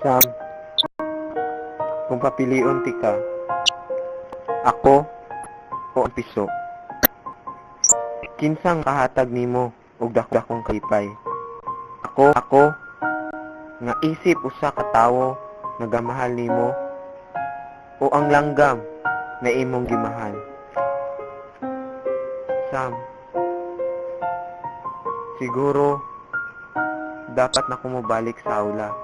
Sam, kung papilion ti ka, ako o ang piso, kinsang kahatag nimo og dakong kalipay. Ako nga isip usa ka tawo nagamahal nimo o ang langgam na imong gimahal. Sam, siguro dapat na ko mobalik sa aula.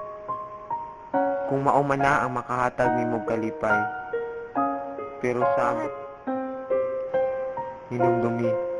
Kung mao man na ang makahatag nimo og kalipay. Pero Sam, hinumdumi